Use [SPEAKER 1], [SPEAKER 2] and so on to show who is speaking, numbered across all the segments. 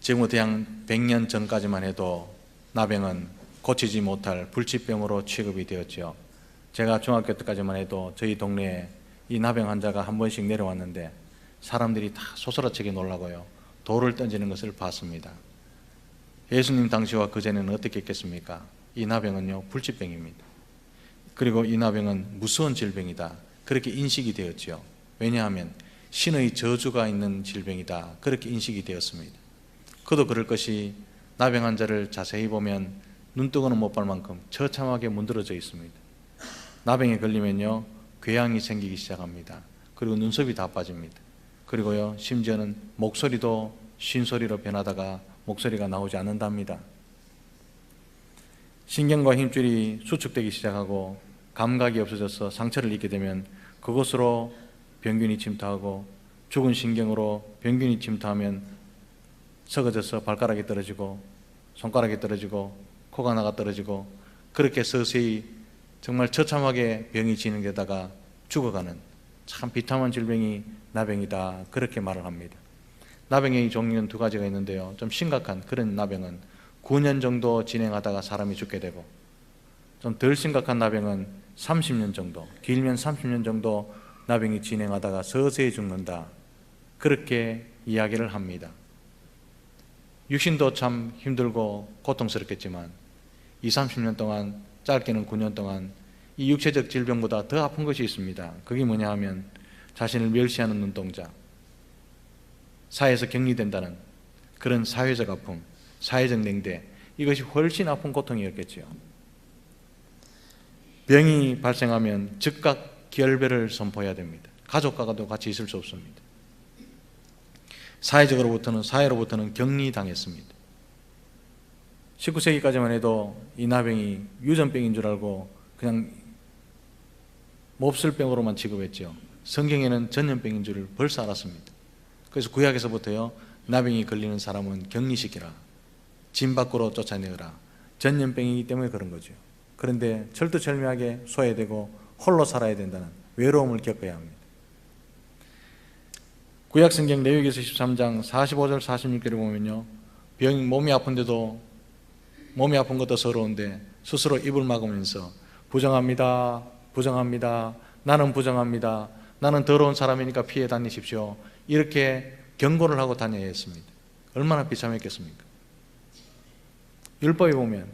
[SPEAKER 1] 지금부터 약 100년 전까지만 해도 나병은 고치지 못할 불치병으로 취급이 되었죠. 제가 중학교 때까지만 해도 저희 동네에 이 나병 환자가 한 번씩 내려왔는데 사람들이 다 소스라치게 놀라고요, 돌을 던지는 것을 봤습니다. 예수님 당시와 그전에는 어떻게 했겠습니까? 이 나병은요, 불치병입니다. 그리고 이 나병은 무서운 질병이다, 그렇게 인식이 되었지요. 왜냐하면 신의 저주가 있는 질병이다, 그렇게 인식이 되었습니다. 그도 그럴 것이 나병 환자를 자세히 보면 눈뜨고는 못 볼 만큼 처참하게 문드러져 있습니다. 나병에 걸리면요, 궤양이 생기기 시작합니다. 그리고 눈썹이 다 빠집니다. 그리고요, 심지어는 목소리도 쉰소리로 변하다가 목소리가 나오지 않는답니다. 신경과 힘줄이 수축되기 시작하고 감각이 없어져서 상처를 입게 되면 그곳으로 병균이 침투하고, 죽은 신경으로 병균이 침투하면 썩어져서 발가락이 떨어지고 손가락이 떨어지고 코가 나가 떨어지고, 그렇게 서서히 정말 처참하게 병이 진행되다가 죽어가는 참 비참한 질병이 나병이다, 그렇게 말을 합니다. 나병의 종류는 두 가지가 있는데요, 좀 심각한 그런 나병은 9년 정도 진행하다가 사람이 죽게 되고, 좀 덜 심각한 나병은 30년 정도, 길면 30년 정도 나병이 진행하다가 서서히 죽는다, 그렇게 이야기를 합니다. 육신도 참 힘들고 고통스럽겠지만 20-30년 동안, 짧게는 9년 동안 이 육체적 질병보다 더 아픈 것이 있습니다. 그게 뭐냐 하면 자신을 멸시하는 눈동자, 사회에서 격리된다는 그런 사회적 아픔, 사회적 냉대, 이것이 훨씬 아픈 고통이었겠지요. 병이 발생하면 즉각 결별을 선포해야 됩니다. 가족과도 같이 있을 수 없습니다. 사회로부터는 격리당했습니다. 19세기까지만 해도 이 나병이 유전병인 줄 알고 그냥 몹쓸 병으로만 취급했죠. 성경에는 전염병인 줄 벌써 알았습니다. 그래서 구약에서부터요, 나병이 걸리는 사람은 격리시키라, 진 밖으로 쫓아내어라, 전염병이기 때문에 그런 거죠. 그런데 철두철미하게 소외되고 홀로 살아야 된다는 외로움을 겪어야 합니다. 구약성경 레위기서 13장 45절 46절에 보면요, 몸이 아픈데도, 몸이 아픈 것도 서러운데 스스로 입을 막으면서 부정합니다, 부정합니다, 나는 부정합니다, 나는 더러운 사람이니까 피해 다니십시오, 이렇게 경고를 하고 다녀야 했습니다. 얼마나 비참했겠습니까? 율법에 보면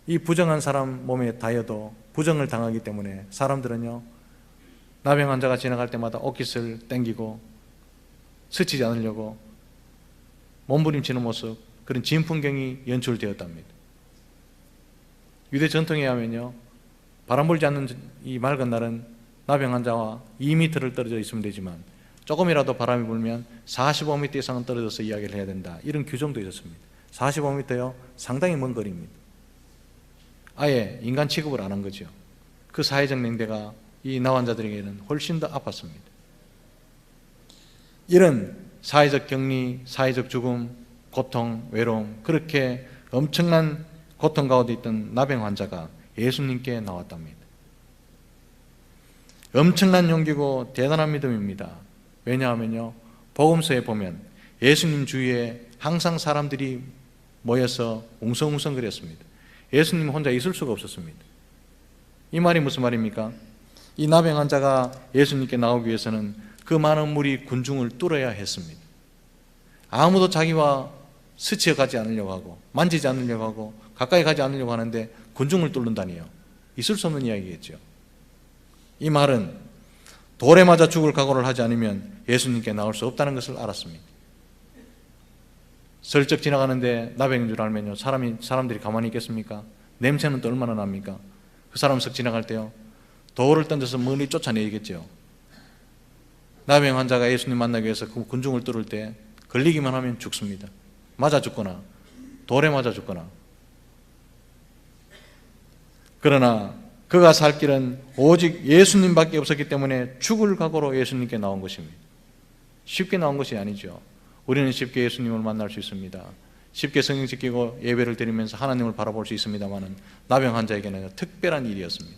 [SPEAKER 1] 이 부정한 사람 몸에 닿아도 부정을 당하기 때문에 사람들은요, 나병 환자가 지나갈 때마다 옷깃을 땡기고 스치지 않으려고 몸부림치는 모습, 그런 진풍경이 연출되었답니다. 유대 전통에 의하면요, 바람 불지 않는 이 맑은 날은 나병 환자와 2m를 떨어져 있으면 되지만 조금이라도 바람이 불면 45m 이상은 떨어져서 이야기를 해야 된다, 이런 규정도 있었습니다. 45m요, 상당히 먼 거리입니다. 아예 인간 취급을 안 한 거죠. 그 사회적 냉대가 이 나 환자들에게는 훨씬 더 아팠습니다. 이런 사회적 격리, 사회적 죽음, 고통, 외로움, 그렇게 엄청난 고통 가운데 있던 나병 환자가 예수님께 나왔답니다. 엄청난 용기고 대단한 믿음입니다. 왜냐하면요, 복음서에 보면 예수님 주위에 항상 사람들이 모여서 웅성웅성거렸습니다. 예수님 혼자 있을 수가 없었습니다. 이 말이 무슨 말입니까? 이 나병 환자가 예수님께 나오기 위해서는 그 많은 무리 군중을 뚫어야 했습니다. 아무도 자기와 스쳐가지 않으려고 하고 만지지 않으려고 하고 가까이 가지 않으려고 하는데 군중을 뚫는다니요, 있을 수 없는 이야기겠죠. 이 말은 돌에 맞아 죽을 각오를 하지 않으면 예수님께 나올 수 없다는 것을 알았습니다. 슬쩍 지나가는데 나병인 줄 알면요, 사람들이 가만히 있겠습니까? 냄새는 또 얼마나 납니까? 그 사람 쓱 지나갈 때요, 돌을 던져서 멀리 쫓아내겠죠. 나병 환자가 예수님 만나기 위해서 그 군중을 뚫을 때 걸리기만 하면 죽습니다. 맞아 죽거나 돌에 맞아 죽거나. 그러나 그가 살 길은 오직 예수님밖에 없었기 때문에 죽을 각오로 예수님께 나온 것입니다. 쉽게 나온 것이 아니죠. 우리는 쉽게 예수님을 만날 수 있습니다. 쉽게 성경 지키고 예배를 드리면서 하나님을 바라볼 수 있습니다만 나병 환자에게는 특별한 일이었습니다.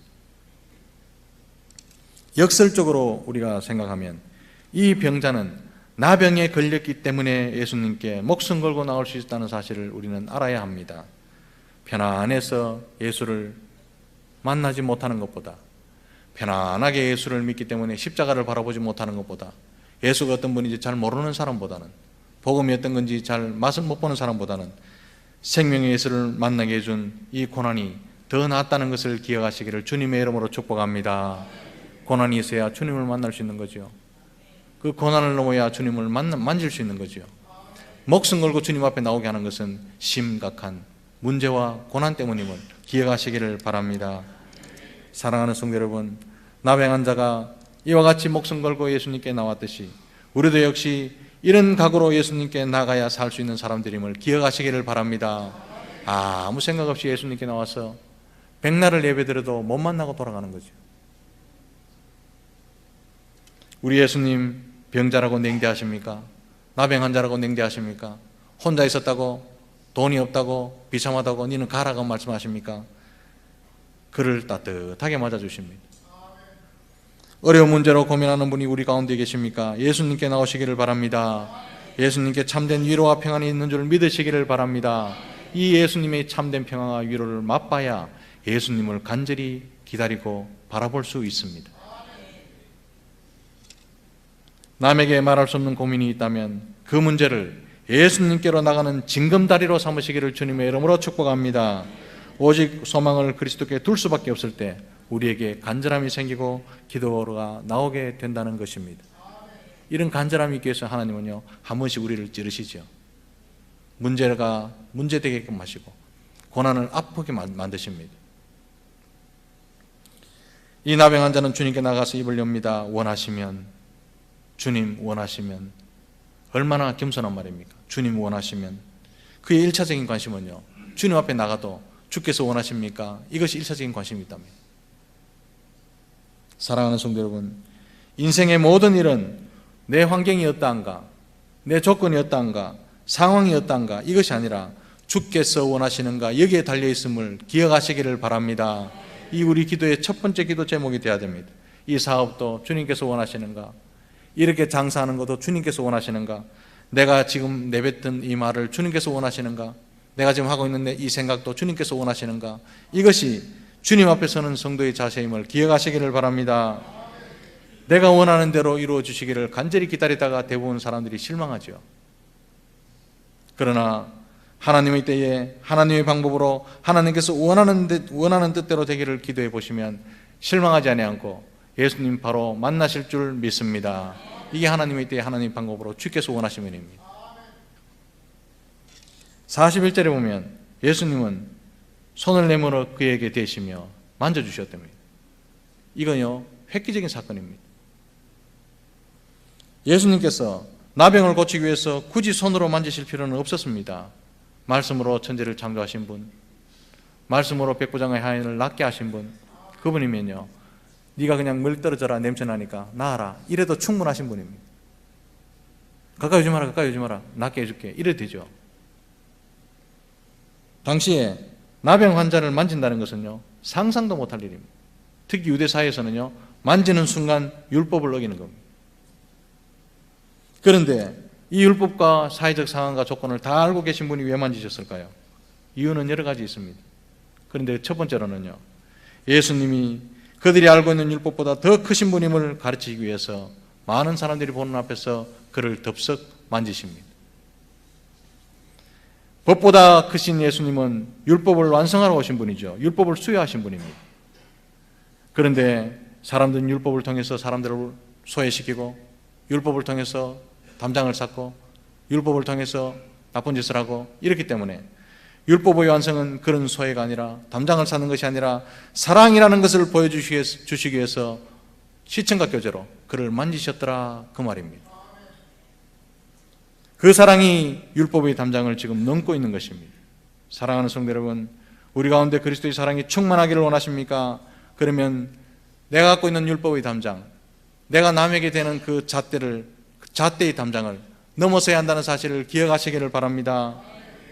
[SPEAKER 1] 역설적으로 우리가 생각하면 이 병자는 나병에 걸렸기 때문에 예수님께 목숨 걸고 나올 수 있다는 사실을 우리는 알아야 합니다. 편안해서 예수를 만나지 못하는 것보다, 편안하게 예수를 믿기 때문에 십자가를 바라보지 못하는 것보다, 예수가 어떤 분인지 잘 모르는 사람보다는, 복음이 어떤 건지 잘 맛을 못 보는 사람보다는 생명의 예수를 만나게 해준 이 고난이 더 낫다는 것을 기억하시기를 주님의 이름으로 축복합니다. 고난이 있어야 주님을 만날 수 있는 거죠. 그 고난을 넘어야 주님을 만질 수 있는 거죠. 목숨 걸고 주님 앞에 나오게 하는 것은 심각한 문제와 고난 때문임을 기억하시기를 바랍니다. 사랑하는 성도 여러분, 나병한 자가 이와 같이 목숨 걸고 예수님께 나왔듯이 우리도 역시 이런 각오로 예수님께 나가야 살 수 있는 사람들임을 기억하시기를 바랍니다. 아무 생각 없이 예수님께 나와서 백날을 예배드려도 못 만나고 돌아가는 거죠. 우리 예수님 병자라고 냉대하십니까? 나병 환자라고 냉대하십니까? 혼자 있었다고, 돈이 없다고, 비참하다고 니는 가라고 말씀하십니까? 그를 따뜻하게 맞아주십니다. 어려운 문제로 고민하는 분이 우리 가운데 계십니까? 예수님께 나오시기를 바랍니다. 예수님께 참된 위로와 평안이 있는 줄 믿으시기를 바랍니다. 이 예수님의 참된 평안과 위로를 맛봐야 예수님을 간절히 기다리고 바라볼 수 있습니다. 남에게 말할 수 없는 고민이 있다면 그 문제를 예수님께로 나가는 징검다리로 삼으시기를 주님의 이름으로 축복합니다. 오직 소망을 그리스도께 둘 수밖에 없을 때 우리에게 간절함이 생기고 기도가 나오게 된다는 것입니다. 이런 간절함이 있기 위해서 하나님은요, 한 번씩 우리를 찌르시죠. 문제가 문제되게끔 하시고 고난을 아프게 만드십니다. 이 나병 환자는 주님께 나가서 입을 엽니다. 원하시면, 주님 원하시면. 얼마나 겸손한 말입니까? 주님 원하시면. 그의 1차적인 관심은요, 주님 앞에 나가도 주께서 원하십니까? 이것이 1차적인 관심이 있다면. 사랑하는 성도 여러분, 인생의 모든 일은 내 환경이 어떠한가, 내 조건이 어떠한가, 상황이 어떠한가, 이것이 아니라 주께서 원하시는가, 여기에 달려있음을 기억하시기를 바랍니다. 이 우리 기도의 첫 번째 기도 제목이 되어야 됩니다. 이 사업도 주님께서 원하시는가, 이렇게 장사하는 것도 주님께서 원하시는가, 내가 지금 내뱉은 이 말을 주님께서 원하시는가, 내가 지금 하고 있는 이 생각도 주님께서 원하시는가, 이것이 주님 앞에 서는 성도의 자세임을 기억하시기를 바랍니다. 내가 원하는 대로 이루어 주시기를 간절히 기다리다가 대부분 사람들이 실망하죠. 그러나 하나님의 때에 하나님의 방법으로 하나님께서 원하는 뜻대로 되기를 기도해 보시면 실망하지 아니하고 예수님 바로 만나실 줄 믿습니다. 이게 하나님의 때에 하나님의 방법으로 주께서 원하시는 일입니다. 41절에 보면 예수님은 손을 내밀어 그에게 대시며 만져주셨답니다. 이건요, 획기적인 사건입니다. 예수님께서 나병을 고치기 위해서 굳이 손으로 만지실 필요는 없었습니다. 말씀으로 천지를 창조하신 분, 말씀으로 백부장의 하인을 낫게 하신 분, 그분이면요, 네가 그냥 멀리 떨어져라, 냄새나니까 나아라, 이래도 충분하신 분입니다. 가까이 오지 마라, 가까이 오지 마라, 낫게 해줄게, 이래도 되죠. 당시에 나병 환자를 만진다는 것은요, 상상도 못할 일입니다. 특히 유대 사회에서는요, 만지는 순간 율법을 어기는 겁니다. 그런데 이 율법과 사회적 상황과 조건을 다 알고 계신 분이 왜 만지셨을까요? 이유는 여러 가지 있습니다. 그런데 첫 번째로는요, 예수님이 그들이 알고 있는 율법보다 더 크신 분임을 가르치기 위해서 많은 사람들이 보는 앞에서 그를 덥석 만지십니다. 법보다 크신 예수님은 율법을 완성하러 오신 분이죠. 율법을 수여하신 분입니다. 그런데 사람들은 율법을 통해서 사람들을 소외시키고, 율법을 통해서 담장을 쌓고, 율법을 통해서 나쁜 짓을 하고, 이렇기 때문에 율법의 완성은 그런 소외가 아니라, 담장을 쌓는 것이 아니라 사랑이라는 것을 보여주시기 위해서 시청각 교제로 그를 만지셨더라, 그 말입니다. 그 사랑이 율법의 담장을 지금 넘고 있는 것입니다. 사랑하는 성도 여러분, 우리 가운데 그리스도의 사랑이 충만하기를 원하십니까? 그러면 내가 갖고 있는 율법의 담장, 내가 남에게 되는 그 잣대의 담장을 넘어서야 한다는 사실을 기억하시기를 바랍니다.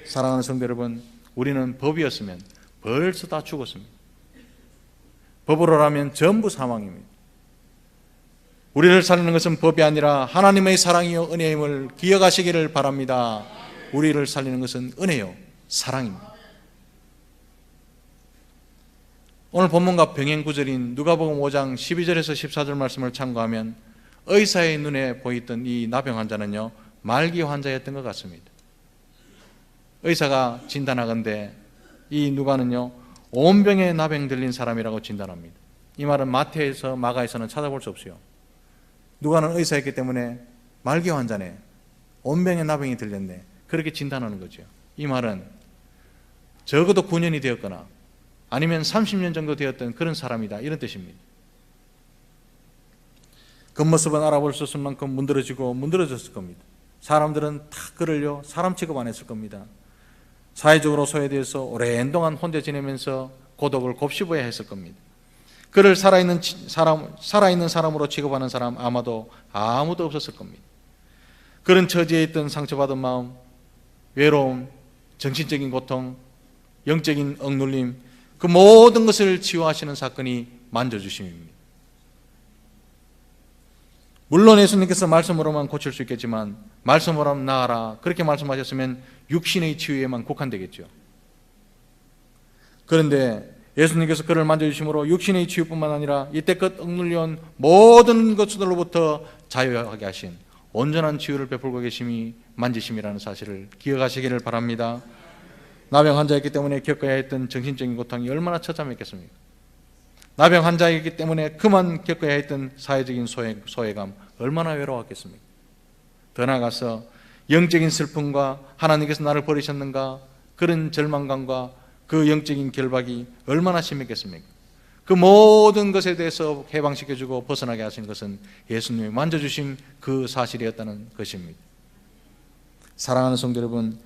[SPEAKER 1] 사랑하는 성도 여러분, 우리는 법이었으면 벌써 다 죽었습니다. 법으로라면 전부 사망입니다. 우리를 살리는 것은 법이 아니라 하나님의 사랑이요 은혜임을 기억하시기를 바랍니다. 우리를 살리는 것은 은혜요 사랑입니다. 오늘 본문과 병행구절인 누가복음 5장 12절에서 14절 말씀을 참고하면 의사의 눈에 보이던 이 나병 환자는요 말기 환자였던 것 같습니다. 의사가 진단하건대 이 누가는요 온병에 나병 들린 사람이라고 진단합니다. 이 말은 마태에서 마가에서는 찾아볼 수 없어요. 누가는 의사였기 때문에 말기 환자네, 온병에 나병이 들렸네, 그렇게 진단하는 거죠. 이 말은 적어도 9년이 되었거나 아니면 30년 정도 되었던 그런 사람이다, 이런 뜻입니다. 겉모습은 알아볼 수 없을 만큼 문드러지고 문드러졌을 겁니다. 사람들은 다 그를요 사람 취급 안 했을 겁니다. 사회적으로 소외되어서 오랜 동안 혼자 지내면서 고독을 곱씹어야 했을 겁니다. 그를 살아있는 사람으로 취급하는 사람 아마도 아무도 없었을 겁니다. 그런 처지에 있던 상처받은 마음, 외로움, 정신적인 고통, 영적인 억눌림, 그 모든 것을 치유하시는 사건이 만져주심입니다. 물론 예수님께서 말씀으로만 고칠 수 있겠지만 말씀으로만 나아라 그렇게 말씀하셨으면 육신의 치유에만 국한되겠죠. 그런데 예수님께서 그를 만져주심으로 육신의 치유뿐만 아니라 이때껏 억눌려온 모든 것들로부터 자유하게 하신 온전한 치유를 베풀고 계심이 만지심이라는 사실을 기억하시기를 바랍니다. 나병 환자였기 때문에 겪어야 했던 정신적인 고통이 얼마나 처참했겠습니까? 나병 환자이기 때문에 그만 겪어야 했던 사회적인 소외감 얼마나 외로웠겠습니까? 더 나아가서 영적인 슬픔과 하나님께서 나를 버리셨는가 그런 절망감과 그 영적인 결박이 얼마나 심했겠습니까? 그 모든 것에 대해서 해방시켜주고 벗어나게 하신 것은 예수님이 만져주신 그 사실이었다는 것입니다. 사랑하는 성도 여러분,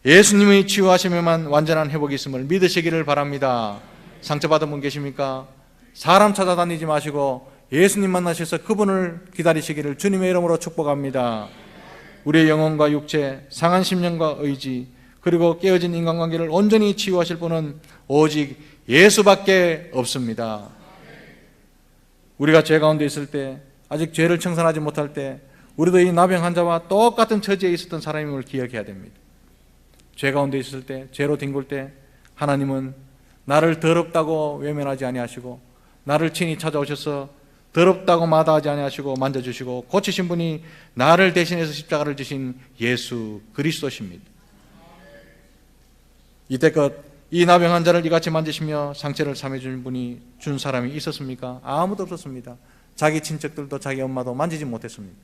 [SPEAKER 1] 예수님의 치유하심에만 완전한 회복이 있음을 믿으시기를 바랍니다. 상처받은 분 계십니까? 사람 찾아다니지 마시고 예수님 만나셔서 그분을 기다리시기를 주님의 이름으로 축복합니다. 우리의 영혼과 육체, 상한 심령과 의지, 그리고 깨어진 인간관계를 온전히 치유하실 분은 오직 예수밖에 없습니다. 우리가 죄 가운데 있을 때, 아직 죄를 청산하지 못할 때 우리도 이 나병 환자와 똑같은 처지에 있었던 사람임을 기억해야 됩니다. 죄 가운데 있을 때, 죄로 뒹굴 때 하나님은 나를 더럽다고 외면하지 아니하시고 나를 친히 찾아오셔서 더럽다고 마다하지 아니하시고 만져주시고 고치신 분이 나를 대신해서 십자가를 지신 예수 그리스도십니다. 이때껏 이 나병 환자를 이같이 만지시며 상처를 삼해준 분이 준 사람이 있었습니까? 아무도 없었습니다. 자기 친척들도 자기 엄마도 만지지 못했습니다.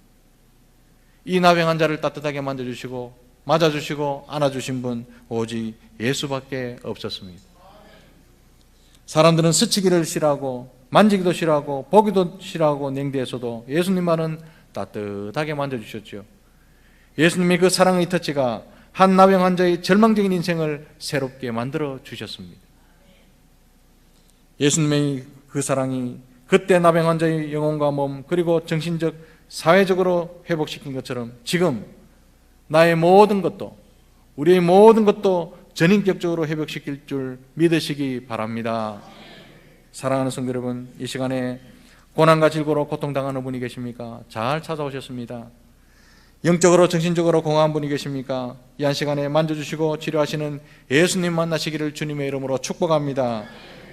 [SPEAKER 1] 이 나병 환자를 따뜻하게 만져주시고 맞아주시고 안아주신 분 오직 예수밖에 없었습니다. 사람들은 스치기를 싫어하고 만지기도 싫어하고 보기도 싫어하고 냉대해서도 예수님만은 따뜻하게 만져주셨죠. 예수님의 그 사랑의 터치가 한 나병 환자의 절망적인 인생을 새롭게 만들어 주셨습니다. 예수님의 그 사랑이 그때 나병 환자의 영혼과 몸 그리고 정신적, 사회적으로 회복시킨 것처럼 지금 나의 모든 것도, 우리의 모든 것도 전인격적으로 회복시킬 줄 믿으시기 바랍니다. 사랑하는 성도 여러분, 이 시간에 고난과 질고로 고통당하는 분이 계십니까? 잘 찾아오셨습니다. 영적으로 정신적으로 공허한 분이 계십니까? 이 한 시간에 만져주시고 치료하시는 예수님 만나시기를 주님의 이름으로 축복합니다.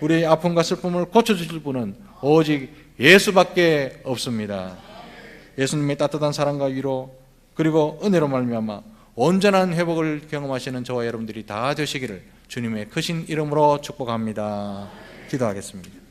[SPEAKER 1] 우리의 아픔과 슬픔을 고쳐주실 분은 오직 예수밖에 없습니다. 예수님의 따뜻한 사랑과 위로 그리고 은혜로 말미암아 온전한 회복을 경험하시는 저와 여러분들이 다 되시기를 주님의 크신 이름으로 축복합니다. 기도하겠습니다.